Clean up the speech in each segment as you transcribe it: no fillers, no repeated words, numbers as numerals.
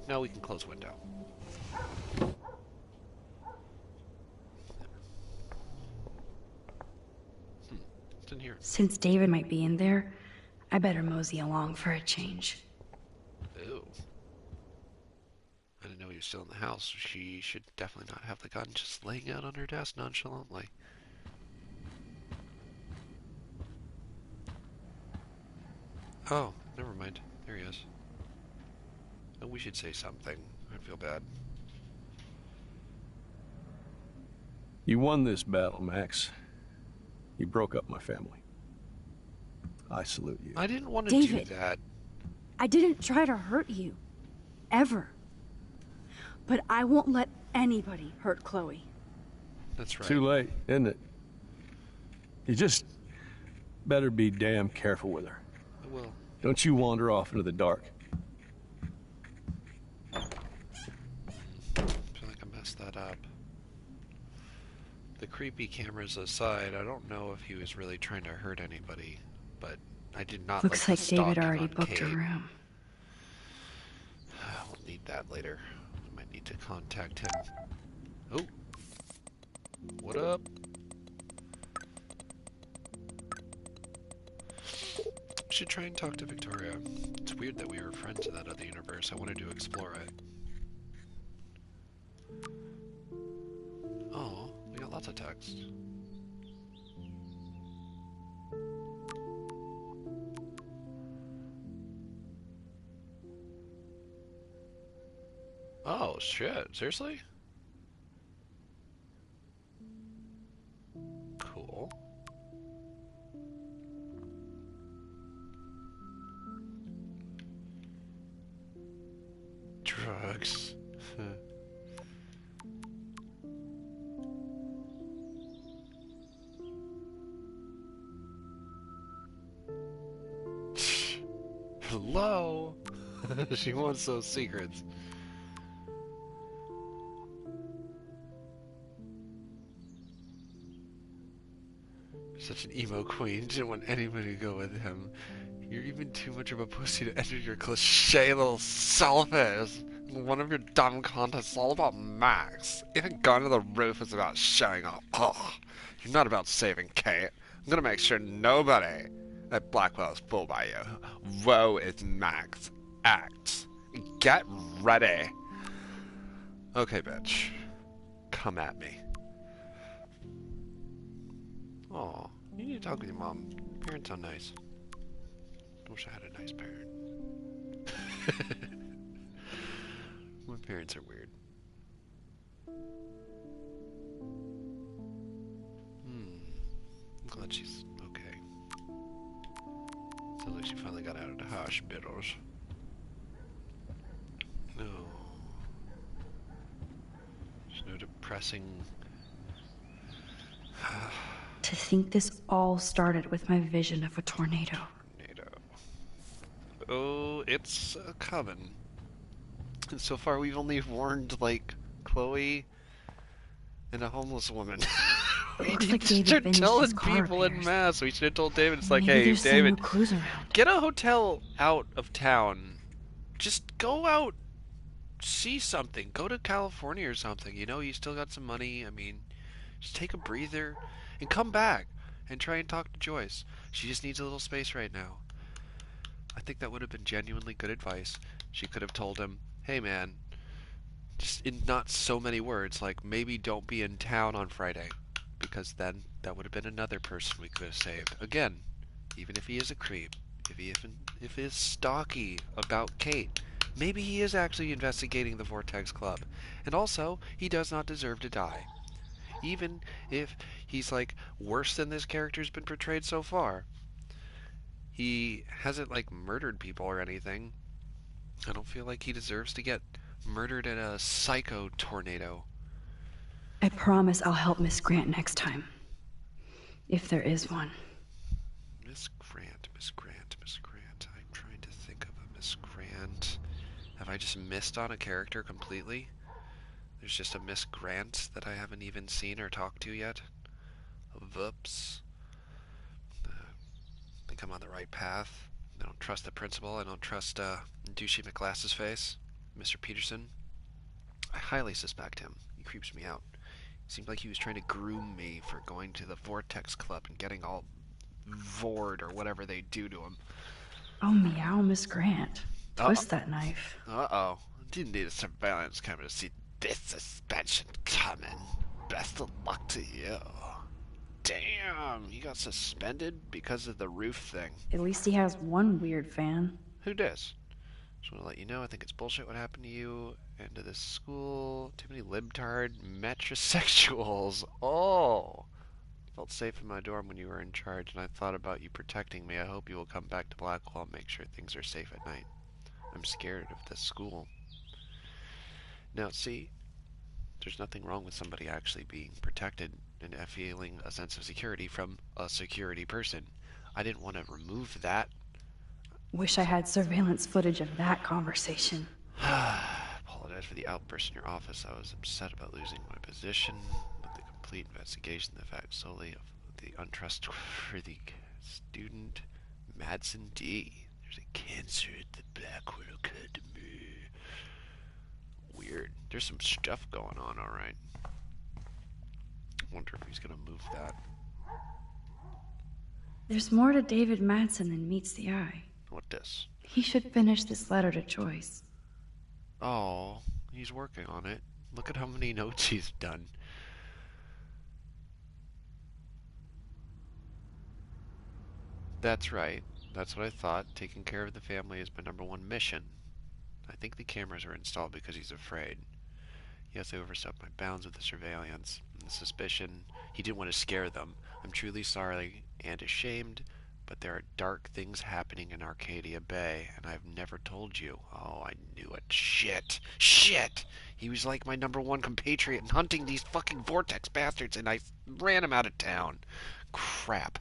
No, we can close window. What's in here? Since David might be in there, I better mosey along for a change. Ew. I didn't know he was still in the house. She should definitely not have the gun just laying out on her desk nonchalantly. Oh, never mind. There he is. Oh, we should say something. I feel bad. You won this battle, Max. You broke up my family. I salute you. I didn't want to David, do that. I didn't try to hurt you. Ever. But I won't let anybody hurt Chloe. That's right. Too late, isn't it? You just better be damn careful with her. I will. Don't you wander off into the dark. I feel like I messed that up. The creepy cameras aside, I don't know if he was really trying to hurt anybody, but I did not Looks like the David stalking already on booked a Kate. room. We'll need that later. I might need to contact him. Oh. What up? Should try and talk to Victoria. It's weird that we were friends in that other universe. I wanted to explore it. Oh, we got lots of text. Oh, shit. Seriously? Cool. Drugs. Hello? She wants those secrets. Such an emo queen. Didn't want anybody to go with him. You're even too much of a pussy to enter your cliche little selfish. One of your dumb contests is all about Max. Even Gone to the Roof is about showing off. Oh, you're not about saving Kate. I'm gonna make sure nobody at Blackwell is fooled by you. Woe is Max. Act. Get ready. Okay, bitch. Come at me. Aw, you need to talk with your mom. Parents sound nice. Wish I had a nice parent. My parents are weird. I'm glad she's okay. Sounds like she finally got out of the hospitals. No. There's no depressing... To think this all started with my vision of a tornado. Oh, it's a coven. And so far we've only warned, like, Chloe and a homeless woman. We Looks need like to David start finished telling his car people en repairs. masse. We should have told David, it's like, Maybe hey, there's some David, new clues around. get a hotel out of town. Just go out, see something. Go to California or something. You know, you still got some money. I mean, just take a breather and come back and try and talk to Joyce. She just needs a little space right now. I think that would have been genuinely good advice. She could have told him, hey man, just in not so many words, like maybe don't be in town on Friday. Because then that would have been another person we could have saved. Again, even if he is a creep, if he is stocky about Kate, maybe he is actually investigating the Vortex Club. And also, he does not deserve to die. Even if he's like worse than this character's been portrayed so far. He hasn't like murdered people or anything. I don't feel like he deserves to get murdered in a psycho tornado. I promise I'll help Miss Grant next time. If there is one. Miss Grant, Miss Grant, Miss Grant. I'm trying to think of a Miss Grant. Have I just missed on a character completely? There's just a Miss Grant that I haven't even seen or talked to yet. Whoops. I think I'm on the right path. I don't trust the principal. I don't trust douchey McGlass's face. Mr. Peterson, I highly suspect him. He creeps me out. It seemed like he was trying to groom me for going to the Vortex Club and getting all vored or whatever they do to him. Oh, meow, Miss Grant. Uh Twist that knife. oh. Didn't need a surveillance camera to see this suspension coming. Best of luck to you. Damn, he got suspended because of the roof thing. At least he has one weird fan. Who does? Just want to let you know, I think it's bullshit what happened to you and to this school. Too many libtard metrosexuals. Oh! Felt safe in my dorm when you were in charge, and I thought about you protecting me. I hope you will come back to Blackwell and make sure things are safe at night. I'm scared of this school. Now, see, there's nothing wrong with somebody actually being protected and feeling a sense of security from a security person. I didn't want to remove that. Wish I had surveillance footage of that conversation. Apologize for the outburst in your office. I was upset about losing my position with the complete investigation of the facts solely of the untrustworthy student Madsen D. There's a cancer at the Blackwell Academy. Weird. There's some stuff going on, alright. Wonder if he's gonna move that. There's more to David Madsen than meets the eye. What this? He should finish this letter to Joyce. Oh, he's working on it. Look at how many notes he's done. That's right. That's what I thought. Taking care of the family is my #1 mission. I think the cameras are installed because he's afraid. Yes, I overstepped my bounds with the surveillance and the suspicion. He didn't want to scare them. I'm truly sorry and ashamed, but there are dark things happening in Arcadia Bay, and I've never told you. Oh, I knew it. Shit. Shit! He was like my #1 compatriot in hunting these fucking Vortex bastards, and I ran him out of town. Crap.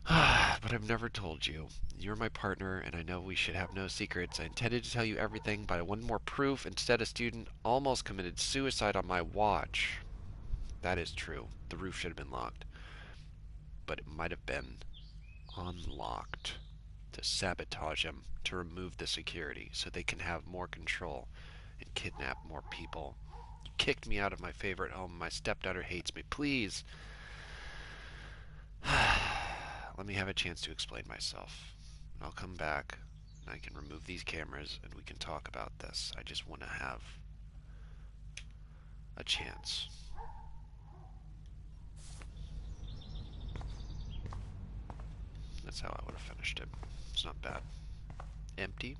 But I've never told you. You're my partner, and I know we should have no secrets. I intended to tell you everything, but I wanted more proof. Instead, a student almost committed suicide on my watch. That is true. The roof should have been locked. But it might have been unlocked to sabotage him, to remove the security, so they can have more control and kidnap more people. You kicked me out of my favorite home. My stepdaughter hates me. Please. Let me have a chance to explain myself. I'll come back, and I can remove these cameras, and we can talk about this. I just want to have a chance. That's how I would have finished it. It's not bad. Empty.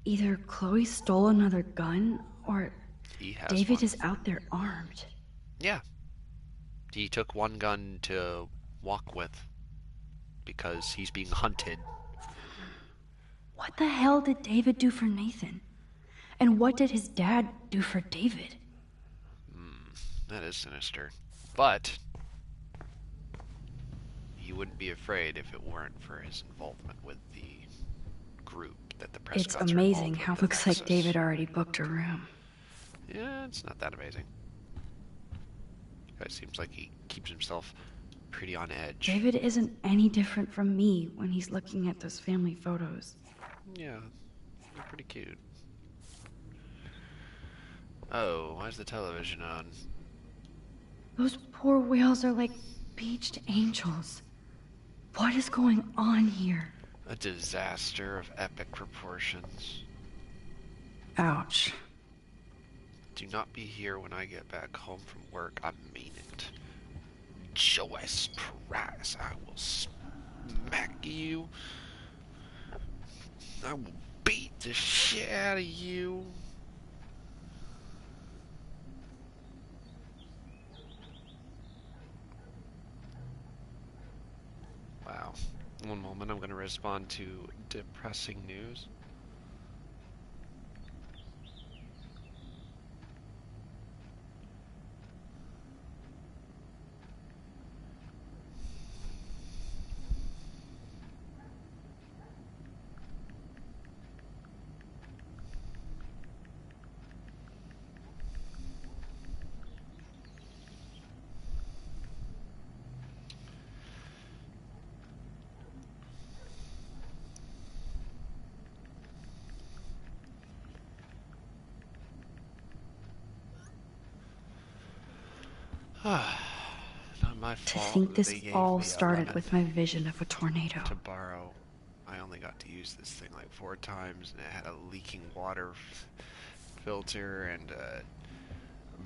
Either Chloe stole another gun, or He has David one. is out there armed. Yeah. He took one gun to walk with because he's being hunted. What the hell did David do for Nathan? And what did his dad do for David? That is sinister. But he wouldn't be afraid if it weren't for his involvement with the group that the Prescotts It's are involved amazing with, how it the looks like Nexus. David already booked a room. Yeah, it's not that amazing. Guy seems like he keeps himself pretty on edge. David isn't any different from me when he's looking at those family photos. Yeah, they're pretty cute. Oh, why is the television on? Those poor whales are like beached angels. What is going on here? A disaster of epic proportions. Ouch. Do not be here when I get back home from work. I mean it. Joyce Price, I will smack you. I will beat the shit out of you. Wow. One moment, I'm going to respond to depressing news. Not my To fault think that this they gave all me a started lemon with my vision of a tornado. to borrow. I only got to use this thing like 4 times, and it had a leaking water filter and a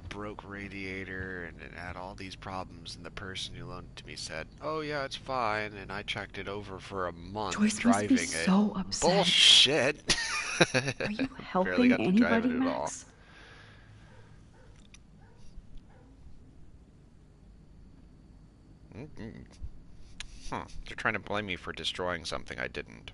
broke radiator, and it had all these problems. And the person who loaned it to me said, "Oh yeah, it's fine." And I checked it over for a month Joyce must be driving it. so upset. Bullshit. Are you Barely helping got to drive anybody, it at all. Max? They're trying to blame me for destroying something I didn't.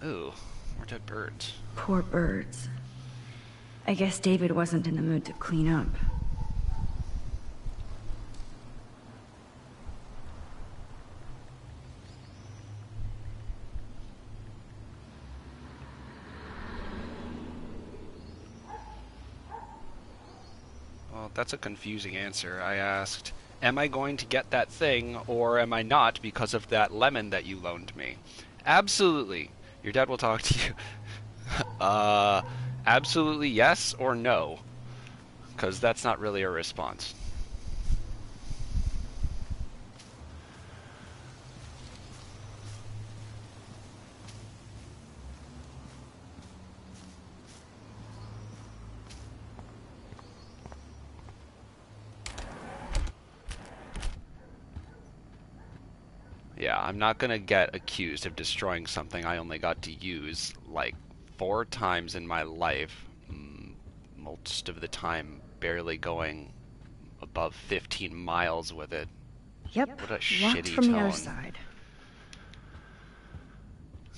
Ooh, more dead birds. Poor birds. I guess David wasn't in the mood to clean up. Well, that's a confusing answer. I asked, am I going to get that thing, or am I not because of that lemon that you loaned me? Absolutely. Your dad will talk to you. Absolutely yes or no. Because that's not really a response. Yeah, I'm not gonna get accused of destroying something I only got to use like 4 times in my life. Most of the time barely going above 15 miles with it. Yep, What a locked shitty from the other tone. side.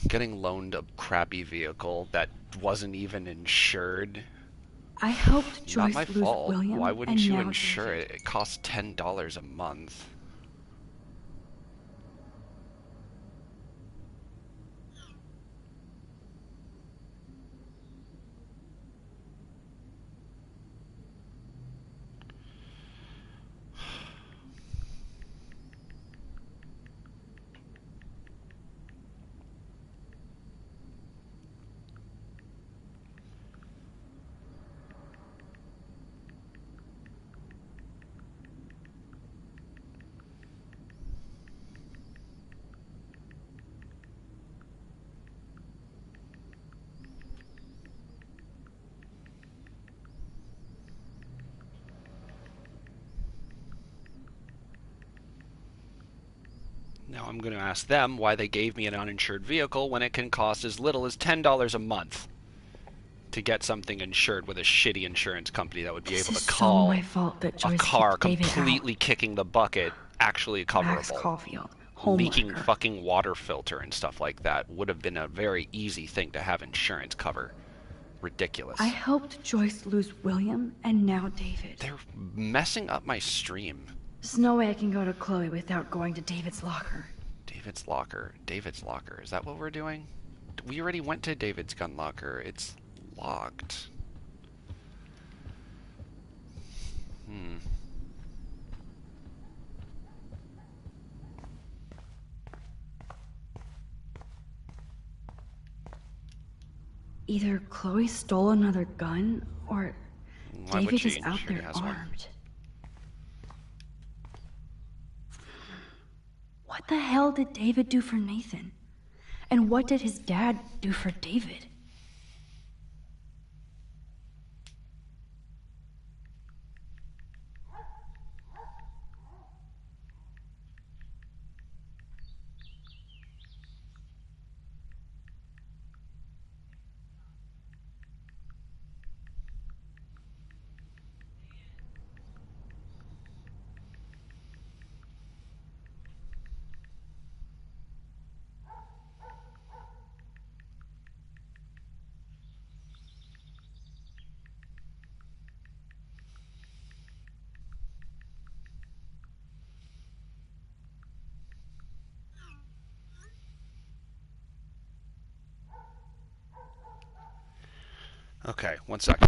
Getting loaned a crappy vehicle that wasn't even insured. I helped Not Joyce my lose fault. William, Why wouldn't and you now insure David. it? It costs $10 a month. Now I'm going to ask them why they gave me an uninsured vehicle when it can cost as little as $10 a month to get something insured with a shitty insurance company that would be This able is to so my call fault that a Joyce car kicked David completely out. kicking the bucket actually Max coverable. Caulfield, Leaking homewrecker. fucking water filter and stuff like that would have been a very easy thing to have insurance cover. Ridiculous. I helped Joyce lose William and now David. They're messing up my stream. There's no way I can go to Chloe without going to David's locker. David's locker. David's locker. Is that what we're doing? We already went to David's gun locker. It's locked. Either Chloe stole another gun, or Why would David she? is out She already there has one. armed. What the hell did David do for Nathan? And what did his dad do for David? Okay, one sec.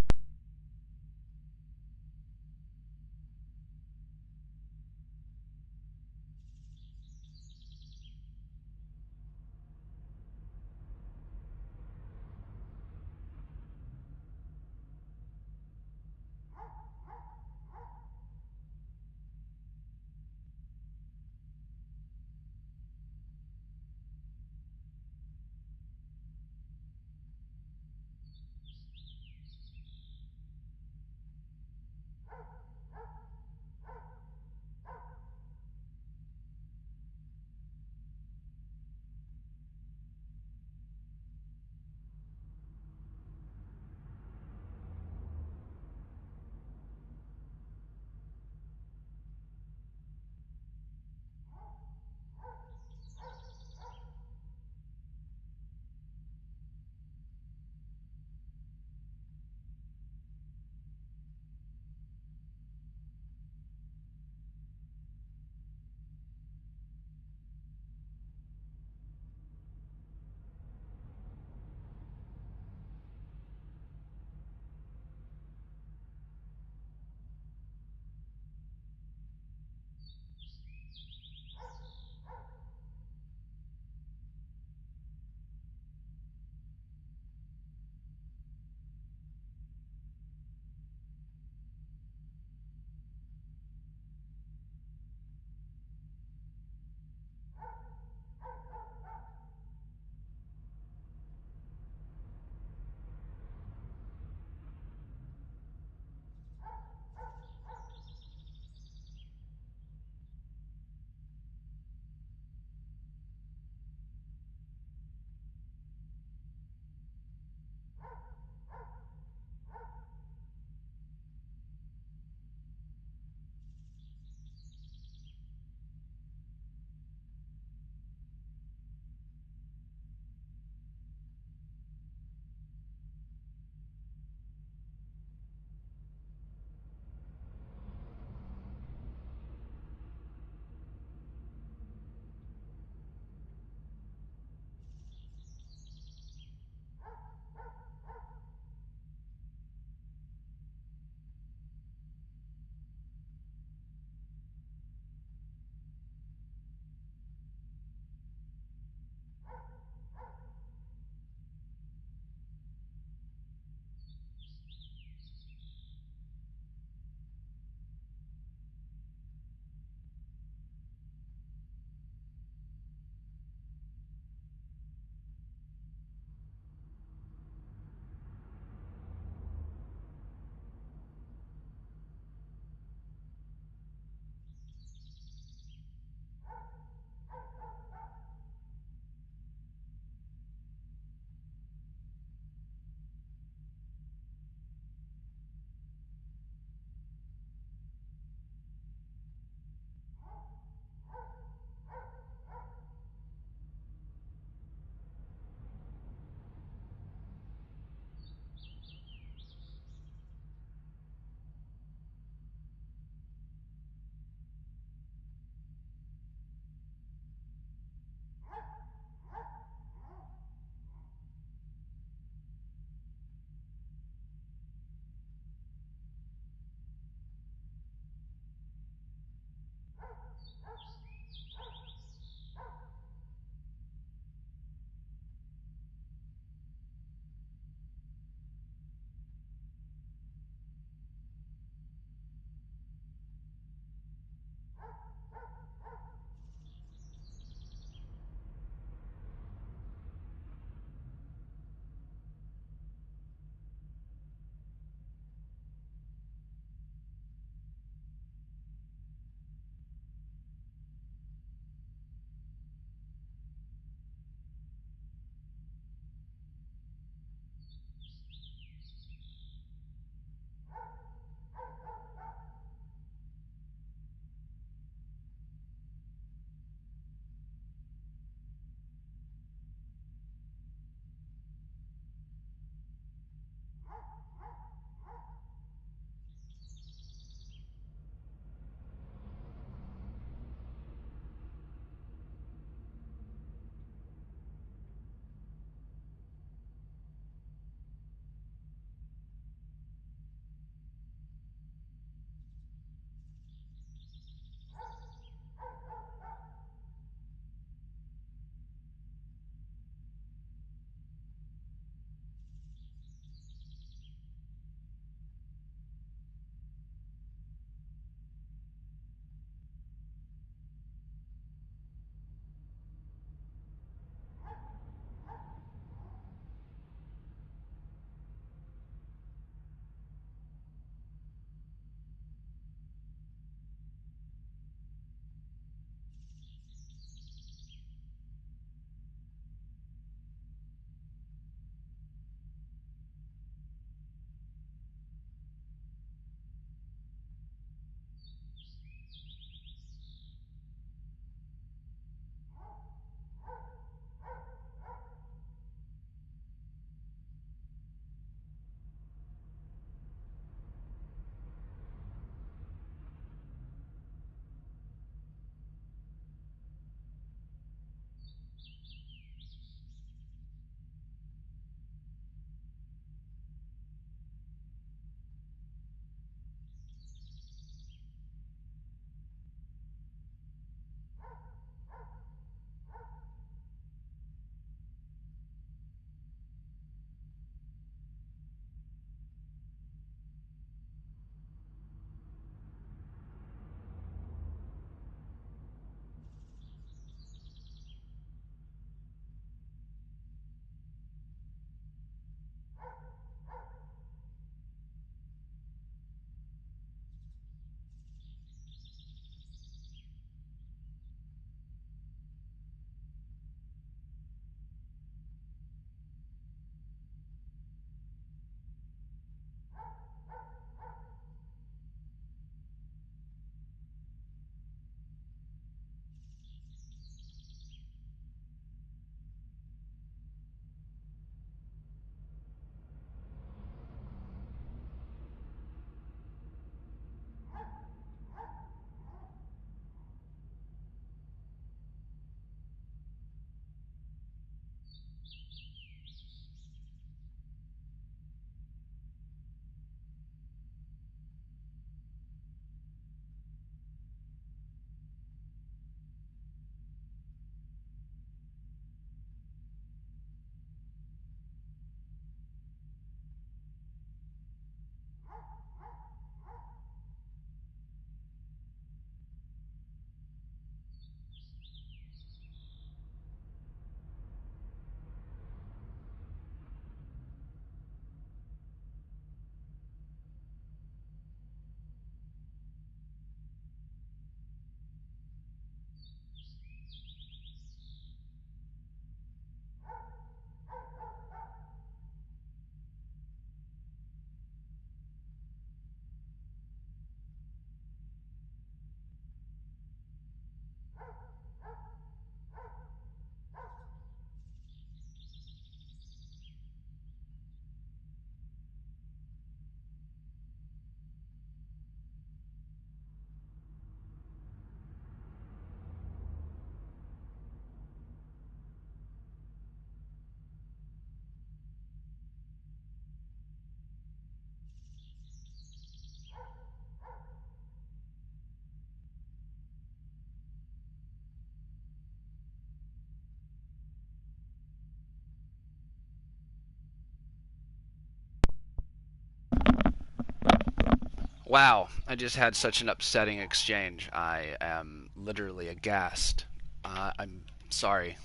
Wow, I just had such an upsetting exchange. I am literally aghast. I'm sorry.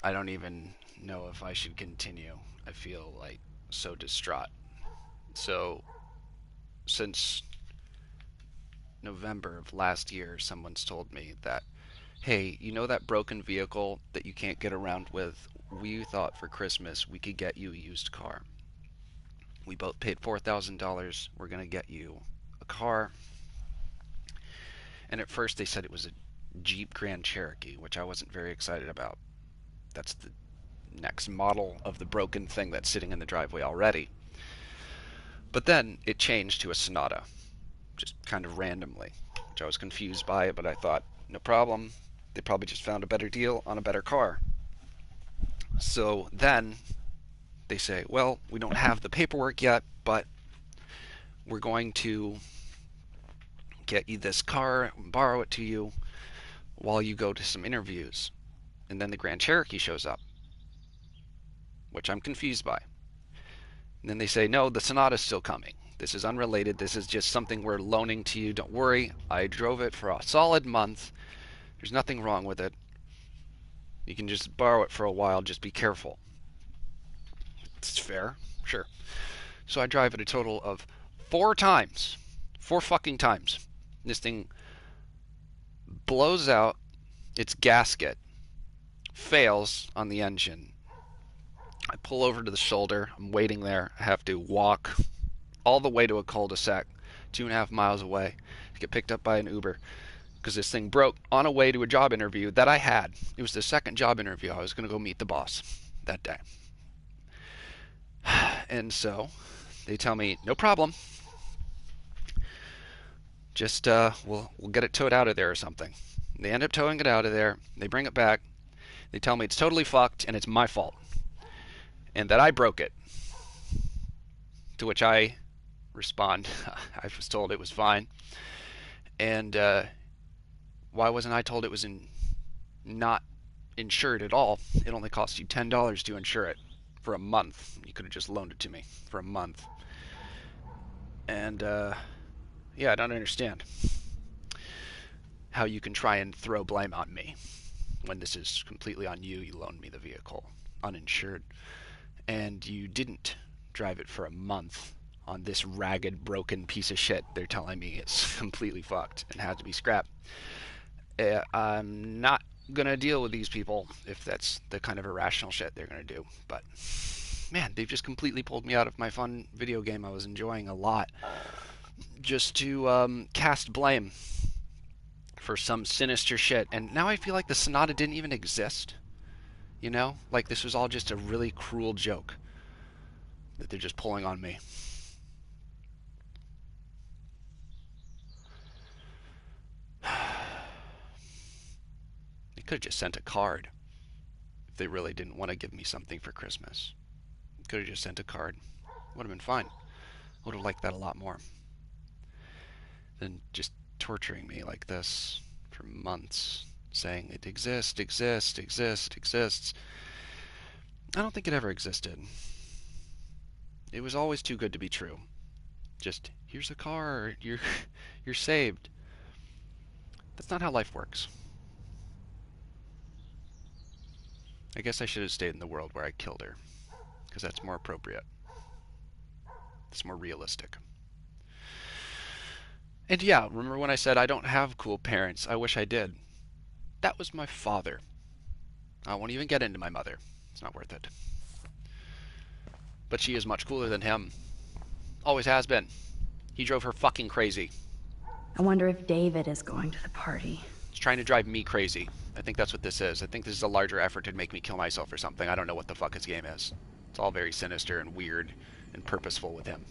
I don't even know if I should continue. I feel like so distraught. So, since November of last year, someone's told me that, hey, you know that broken vehicle that you can't get around with? We thought for Christmas we could get you a used car. We both paid $4,000. We're going to get you a car. And at first they said it was a Jeep Grand Cherokee, which I wasn't very excited about. That's the next model of the broken thing that's sitting in the driveway already. But then it changed to a Sonata, just kind of randomly, which I was confused by it, but I thought, no problem. They probably just found a better deal on a better car. So then they say, well, we don't have the paperwork yet, but we're going to get you this car, borrow it to you while you go to some interviews. And then the Grand Cherokee shows up, which I'm confused by. And then they say, no, the Sonata's still coming. This is unrelated. This is just something we're loaning to you. Don't worry. I drove it for a solid month. There's nothing wrong with it. You can just borrow it for a while. Just be careful. It's fair. Sure. So I drive it a total of 4 times. 4 fucking times. This thing blows out its gasket, fails on the engine. I pull over to the shoulder. I'm waiting there. I have to walk all the way to a cul-de-sac 2.5 miles away to get picked up by an Uber because this thing broke on a way to a job interview that I had. It was the second job interview. I was going to go meet the boss that day. And so they tell me, no problem. Just we'll get it towed out of there or something. They end up towing it out of there. They bring it back. They tell me it's totally fucked and it's my fault. And that I broke it. To which I respond, I was told it was fine. And why wasn't I told it was not insured at all? It only costs you $10 to insure it for a month. You could have just loaned it to me for a month. And yeah, I don't understand how you can try and throw blame on me when this is completely on you. You loaned me the vehicle uninsured. And you didn't drive it for a month on this ragged, broken piece of shit. They're telling me it's completely fucked and had to be scrapped. I'm not going to deal with these people if that's the kind of irrational shit they're going to do. But, man, they've just completely pulled me out of my fun video game I was enjoying a lot just to cast blame for some sinister shit. And now I feel like the Sonata didn't even exist. You know? Like this was all just a really cruel joke that they're just pulling on me. They could have just sent a card if they really didn't want to give me something for Christmas. They could have just sent a card. Would have been fine. Would have liked that a lot more than just torturing me like this for months. Saying it exists. I don't think it ever existed. It was always too good to be true. Just, here's a car, you're saved. That's not how life works. I guess I should have stayed in the world where I killed her, because that's more appropriate. It's more realistic. And yeah, remember when I said I don't have cool parents? I wish I did. That was my father. I won't even get into my mother. It's not worth it. But she is much cooler than him. Always has been. He drove her fucking crazy. I wonder if David is going to the party. He's trying to drive me crazy. I think that's what this is. I think this is a larger effort to make me kill myself or something. I don't know what the fuck his game is. It's all very sinister and weird and purposeful with him.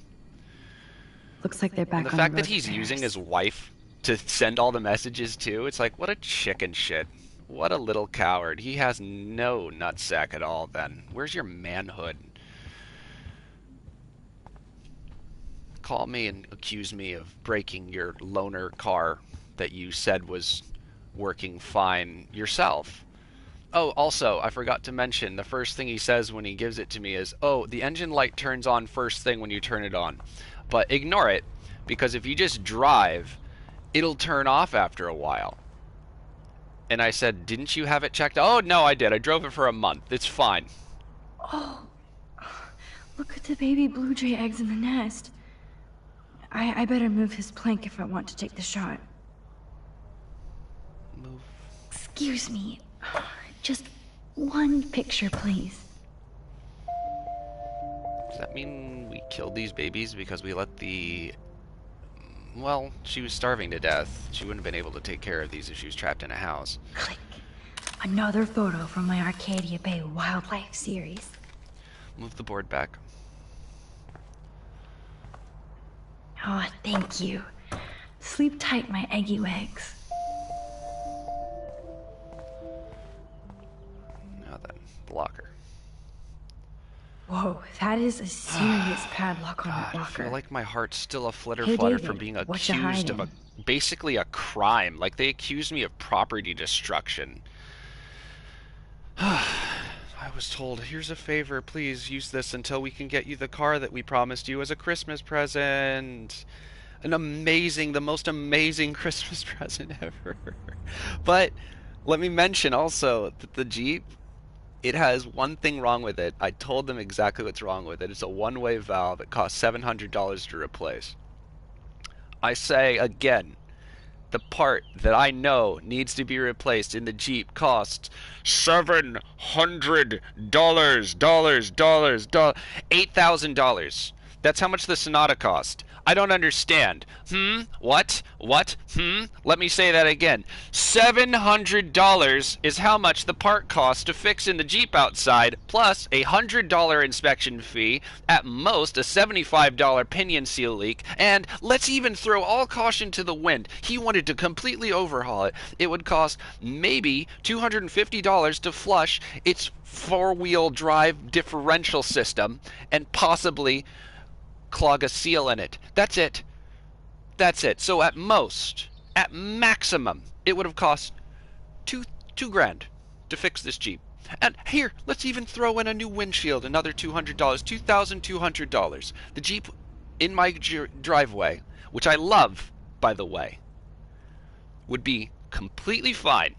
Looks like they're back on And the the fact road that he's to using Paris. his wife to send all the messages to, it's like, what a chicken shit. What a little coward. He has no nutsack at all then. Where's your manhood? Call me and accuse me of breaking your loaner car that you said was working fine yourself. Oh, also, I forgot to mention, the first thing he says when he gives it to me is, oh, the engine light turns on first thing when you turn it on. But ignore it, because if you just drive, it'll turn off after a while. And I said, didn't you have it checked? Oh, no, I did. I drove it for a month. It's fine. Oh, look at the baby blue jay eggs in the nest. I better move his plank if I want to take the shot. Move. Excuse me. Just one picture, please. Does that mean we killed these babies because we let the... Well, she was starving to death. She wouldn't have been able to take care of these if she was trapped in a house. Click. Another photo from my Arcadia Bay wildlife series. Move the board back. Oh, thank you. Sleep tight, my eggy legs. Now then, the locker. Whoa, that is a serious padlock on that I locker. feel like my heart's still a flutter Hey, flutter David, from being what you accused of hiding? basically a crime. Like, they accused me of property destruction. I was told, here's a favor, please use this until we can get you the car that we promised you as a Christmas present. The most amazing Christmas present ever. But let me mention also that the Jeep, it has one thing wrong with it. I told them exactly what's wrong with it. It's a one-way valve. It costs $700 to replace. I say again, the part that I know needs to be replaced in the Jeep costs $700, $8,000. That's how much the Sonata cost. I don't understand. What? Let me say that again. $700 is how much the part costs to fix in the Jeep outside, plus a $100 inspection fee, at most a $75 pinion seal leak, and let's even throw all caution to the wind. He wanted to completely overhaul it. It would cost maybe $250 to flush its four-wheel drive differential system, and possibly clog a seal in it. That's it. So at most, at maximum, it would have cost two grand to fix this Jeep. And here, let's even throw in a new windshield, another $200, $2,200. The Jeep in my driveway, which I love, by the way, would be completely fine.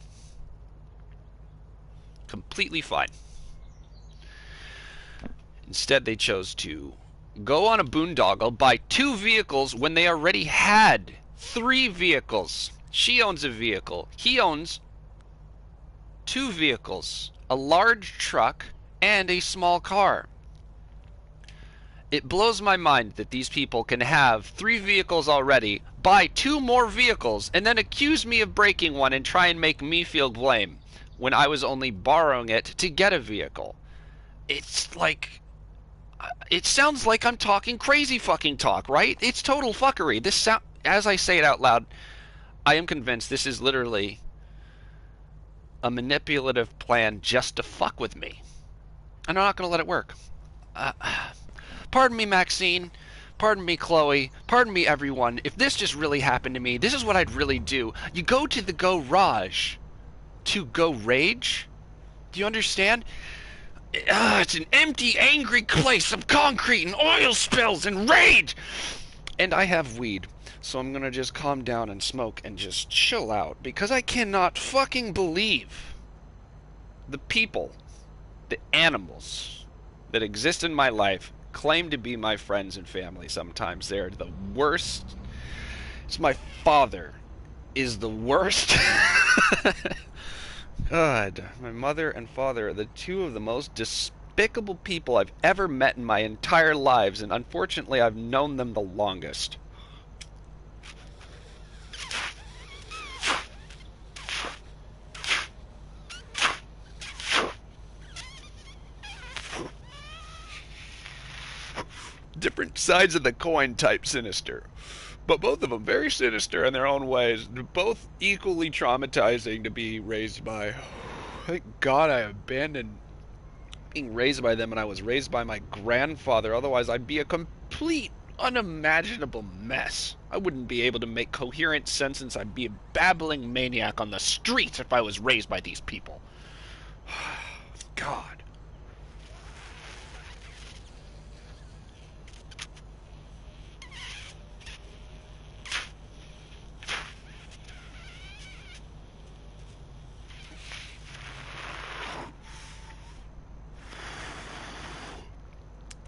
Completely fine. Instead, they chose to go on a boondoggle, buy 2 vehicles when they already had 3 vehicles. She owns a vehicle. He owns 2 vehicles, a large truck and a small car. It blows my mind that these people can have 3 vehicles already, buy 2 more vehicles, and then accuse me of breaking one and try and make me feel blame when I was only borrowing it to get a vehicle. It's like... It sounds like I'm talking crazy fucking talk, right? It's total fuckery. As I say it out loud, I am convinced this is literally a manipulative plan just to fuck with me. And I'm not going to let it work. Pardon me, Maxine. Pardon me, Chloe. Pardon me, everyone. If this just really happened to me, this is what I'd really do. You go to the garage to go rage? Do you understand? It's an empty, angry place of concrete and oil spills and rage! And I have weed, so I'm gonna just calm down and smoke and just chill out, because I cannot fucking believe the people, the animals that exist in my life claim to be my friends and family sometimes. They're the worst. It's my father is the worst. God, my mother and father are the 2 of the most despicable people I've ever met in my entire lives, and unfortunately I've known them the longest. Different sides of the coin type sinister. But both of them very sinister in their own ways. Both equally traumatizing to be raised by. Thank God I abandoned being raised by them and I was raised by my grandfather. Otherwise, I'd be a complete, unimaginable mess. I wouldn't be able to make coherent sentences. I'd be a babbling maniac on the streets if I was raised by these people. God.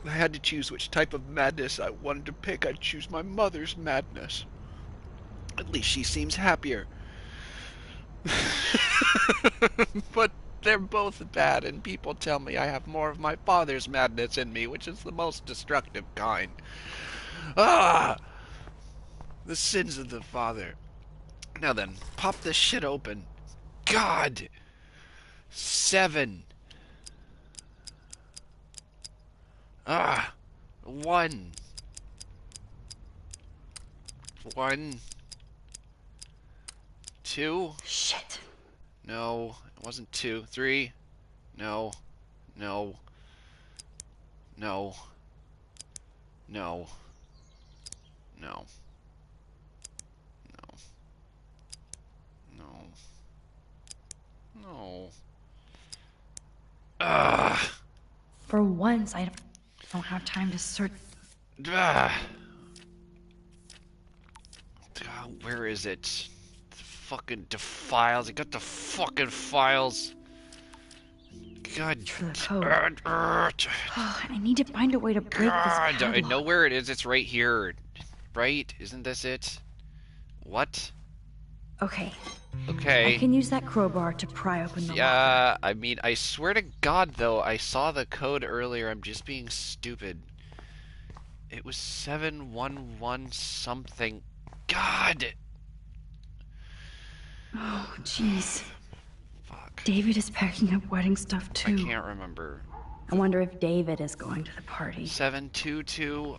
I had to choose which type of madness I wanted to pick. I'd choose my mother's madness. At least she seems happier. But they're both bad, and people tell me I have more of my father's madness in me, which is the most destructive kind. Ah! The sins of the father. Now then, pop this shit open. God! 7. Ah! 1. 1. 2. Shit. No, it wasn't 2. 3. No. No. No. No. No. No. No. No. Ah. For once, I don't have time to search. Ah. Where is it? The fucking files. I got the fucking files. God. For the code. Oh, I need to find a way to break this God, padlock. I know where it is. It's right here. Right? Isn't this it? What? Okay. Okay. I can use that crowbar to pry open the locker. Yeah, I mean, I swear to God, though, I saw the code earlier. I'm just being stupid. It was 711 something. God! Oh, jeez. Fuck. David is packing up wedding stuff too. I can't remember. I wonder if David is going to the party. 722.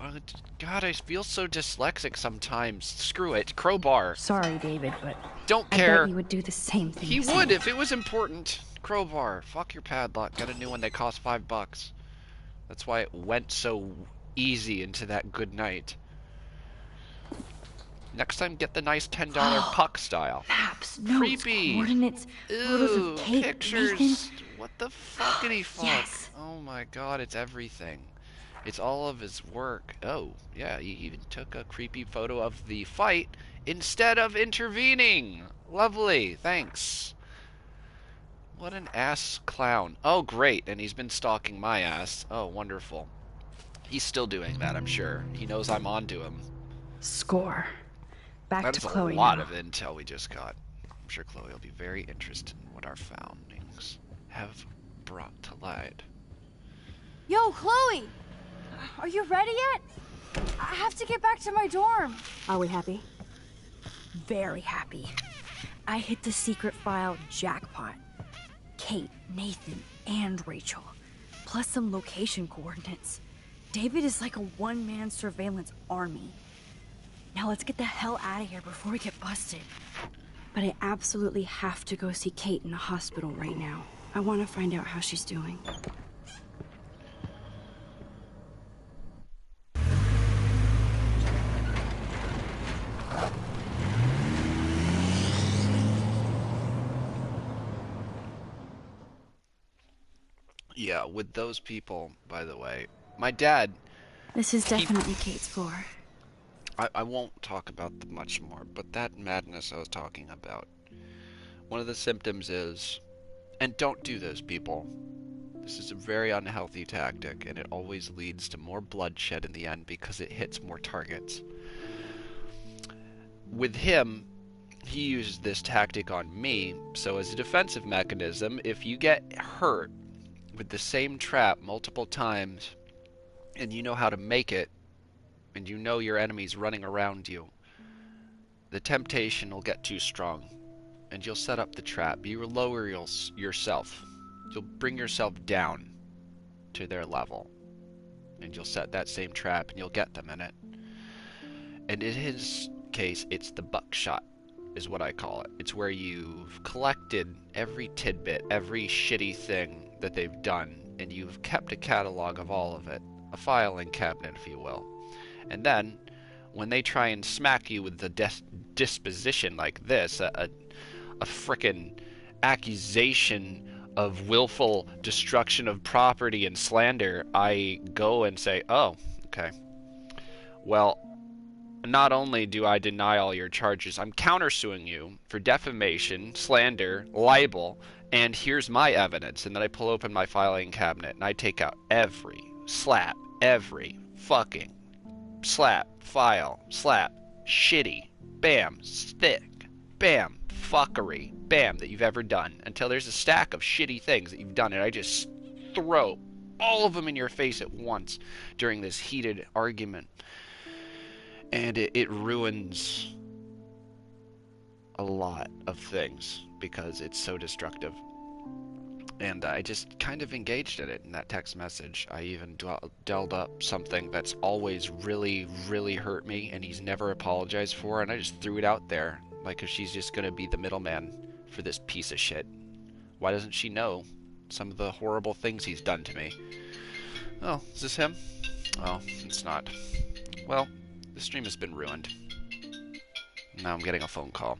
God, I feel so dyslexic sometimes. Screw it. Crowbar. Sorry, David, but Don't I care. bet he would do the same thing. He as would me. if it was important. Crowbar. Fuck your padlock. Get a new one. They cost $5. That's why it went so easy into that good night. Next time, get the nice $10 puck style. Maps, notes, Creepy. coordinates, photos Ew, of Kate, pictures. Nathan. What the fuckity fuck? Yes. Oh my God, it's everything. It's all of his work. Oh, yeah, he even took a creepy photo of the fight instead of intervening. Lovely, thanks. What an ass clown. Oh, great, and he's been stalking my ass. Oh, wonderful. He's still doing that, I'm sure. He knows I'm onto him. Score. Back That to is a Chloe lot now. of intel we just got. I'm sure Chloe will be very interested in what our foundings have brought to light. Yo, Chloe! Are you ready yet? I have to get back to my dorm. Are we happy? Very happy. I hit the secret file jackpot. Kate, Nathan, and Rachel. Plus some location coordinates. David is like a one-man surveillance army. Now let's get the hell out of here before we get busted. But I absolutely have to go see Kate in the hospital right now. I want to find out how she's doing. Yeah, with those people, by the way. My dad, This is definitely Kate's floor. I won't talk about them much more, but that madness I was talking about, one of the symptoms is, and don't do this, people. This is a very unhealthy tactic, and it always leads to more bloodshed in the end because it hits more targets. With him, he uses this tactic on me, so as a defensive mechanism, if you get hurt with the same trap multiple times, and you know how to make it, and you know your enemy's running around you, the temptation will get too strong, and you'll set up the trap. You will lower yourself. You'll bring yourself down to their level, and you'll set that same trap, and you'll get them in it. And in his case, it's the buckshot, is what I call it. It's where you've collected every tidbit, every shitty thing that they've done, and you've kept a catalog of all of it, a filing cabinet, if you will. And then, when they try and smack you with the disposition like this, a frickin' accusation of willful destruction of property and slander, I go and say, oh, okay. Well, not only do I deny all your charges, I'm countersuing you for defamation, slander, libel, and here's my evidence. And then I pull open my filing cabinet and I take out every slap, every fucking slap, file, slap, shitty, bam, stick, bam, fuckery, bam, that you've ever done, until there's a stack of shitty things that you've done, and I just throw all of them in your face at once during this heated argument. And it ruins a lot of things because it's so destructive. And I just kind of engaged in it in that text message. I even dealt up something that's always really, really hurt me, and he's never apologized for, and I just threw it out there, like, 'cause she's just gonna be the middleman for this piece of shit. Why doesn't she know some of the horrible things he's done to me? Oh, is this him? Oh, it's not. Well, the stream has been ruined. Now I'm getting a phone call.